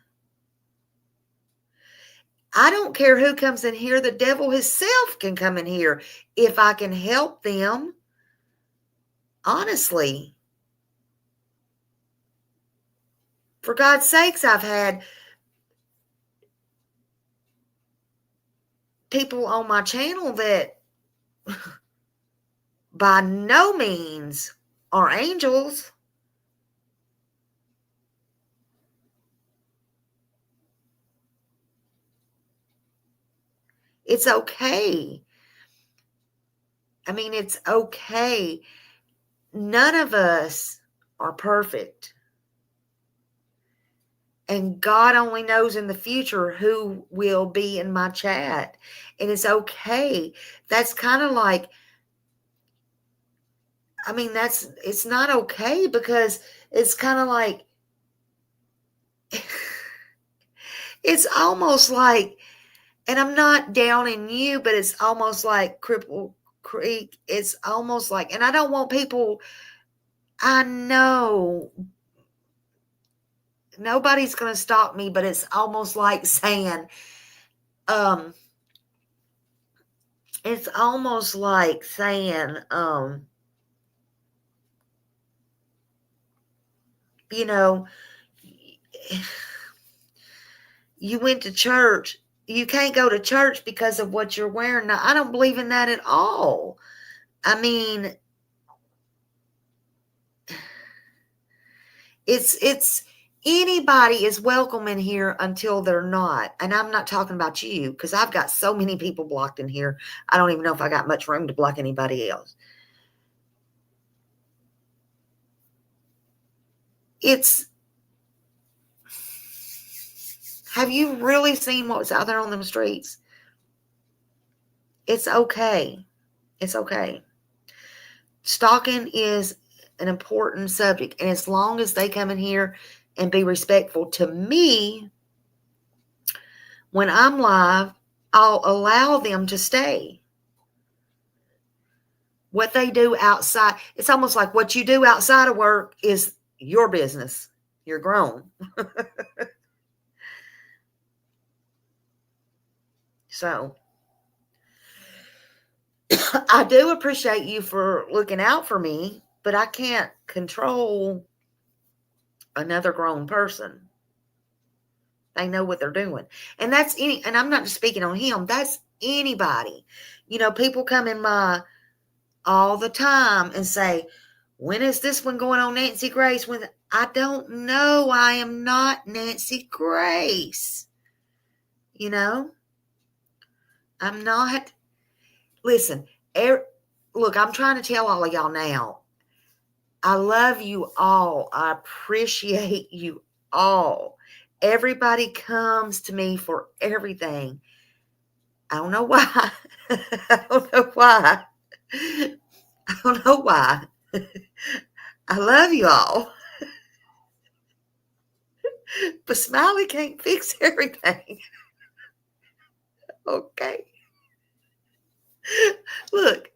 I don't care who comes in here. The devil himself can come in here if I can help them. Honestly. For God's sakes, I've had people on my channel that by no means are angels. It's okay. I mean, it's okay. None of us are perfect. And God only knows in the future who will be in my chat. And it's okay. That's kind of like, I mean, it's not okay because it's kind of like, it's almost like, and I'm not downing you, but it's almost like Cripple Creek. It's almost like, and I don't want people, I know nobody's going to stop me, but it's almost like saying, it's almost like saying, you know, you went to church. You can't go to church because of what you're wearing. Now, I don't believe in that at all. I mean, it's anybody is welcome in here until they're not. And I'm not talking about you because I've got so many people blocked in here. I don't even know if I got much room to block anybody else. Have you really seen what's out there on them streets? It's okay. It's okay. Stalking is an important subject. And as long as they come in here and be respectful to me, when I'm live, I'll allow them to stay. What they do outside, it's almost like what you do outside of work is your business. You're grown. So I do appreciate you for looking out for me, but I can't control another grown person. They know what they're doing. And that's and I'm not just speaking on him, that's anybody. You know, people come in my all the time and say, when is this one going on Nancy Grace? When I don't know. I am not Nancy Grace. You know, I'm not. Listen, look, I'm trying to tell all of y'all now. I love you all. I appreciate you all. Everybody comes to me for everything. I don't know why. I don't know why. I don't know why. I love you all. But Smiley can't fix everything. Okay. Look.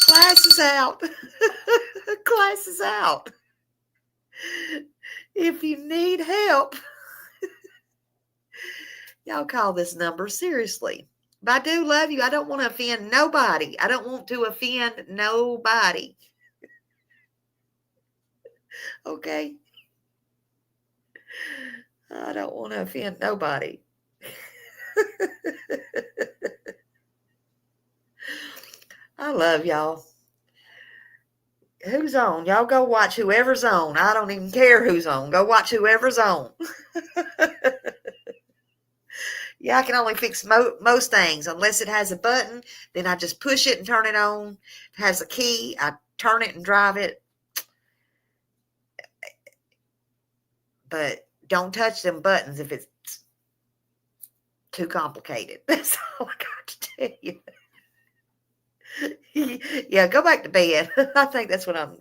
Class is out. Class is out. If you need help, y'all call this number seriously. But I do love you. I don't want to offend nobody. I don't want to offend nobody. Okay? I don't want to offend nobody. I love y'all. Who's on? Y'all go watch whoever's on. I don't even care who's on. Go watch whoever's on. Yeah, I can only fix most things unless it has a button. Then I just push it and turn it on. If it has a key, I turn it and drive it. But don't touch them buttons if it's too complicated. That's all I got to tell you. Yeah, go back to bed. I think that's what I'm.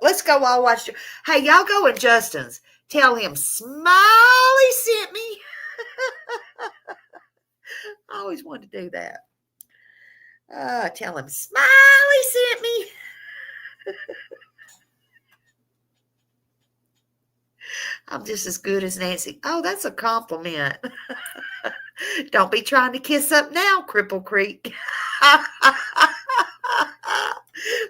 Let's go all watch. Hey, y'all go in Justin's. Tell him Smiley sent me. I always wanted to do that. Tell him Smiley sent me. I'm just as good as Nancy. Oh, that's a compliment. Don't be trying to kiss up now, Cripple Creek.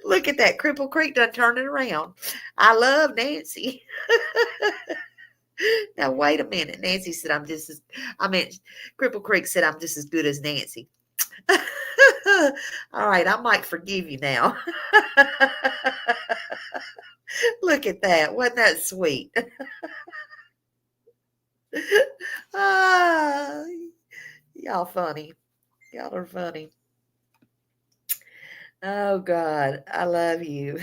Look at that. Cripple Creek done turned it around. I love Nancy. Now, wait a minute. Nancy said Cripple Creek said I'm just as good as Nancy. All right, I might forgive you now. Look at that. Wasn't that sweet? Y'all funny. Y'all are funny. Oh, God. I love you.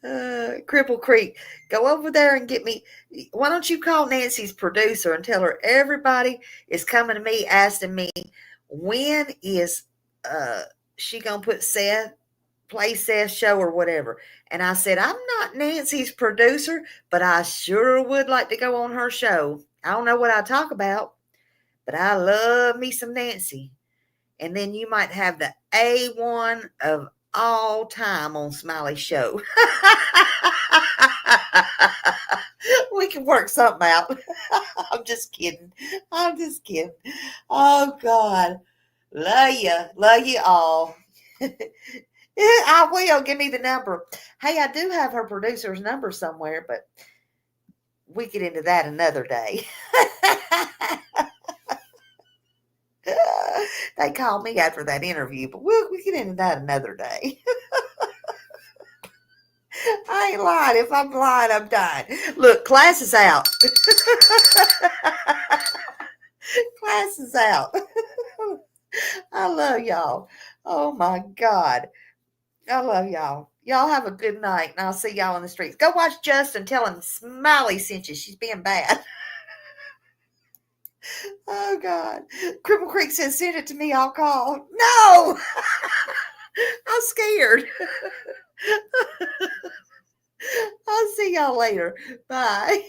Cripple Creek, go over there and get me. Why don't you call Nancy's producer and tell her everybody is coming to me asking me when is she gonna put play Seth's show or whatever. And I said, I'm not Nancy's producer, but I sure would like to go on her show. I don't know what I talk about, but I love me some Nancy. And then you might have the A1 of all time on Smiley's show. We can work something out. I'm just kidding. Oh, God. Love you. Love you all. I will. Give me the number. Hey, I do have her producer's number somewhere, but we get into that another day. They called me after that interview, but we'll get into that another day. I ain't lying. If I'm lying, I'm dying. Look, class is out. Class is out. I love y'all. Oh, my God. I love y'all. Y'all have a good night, and I'll see y'all in the streets. Go watch Justin. Tell him Smiley sent you. She's being bad. Oh, God. Cripple Creek says, send it to me. I'll call. No! I'm scared. I'll see y'all later. Bye.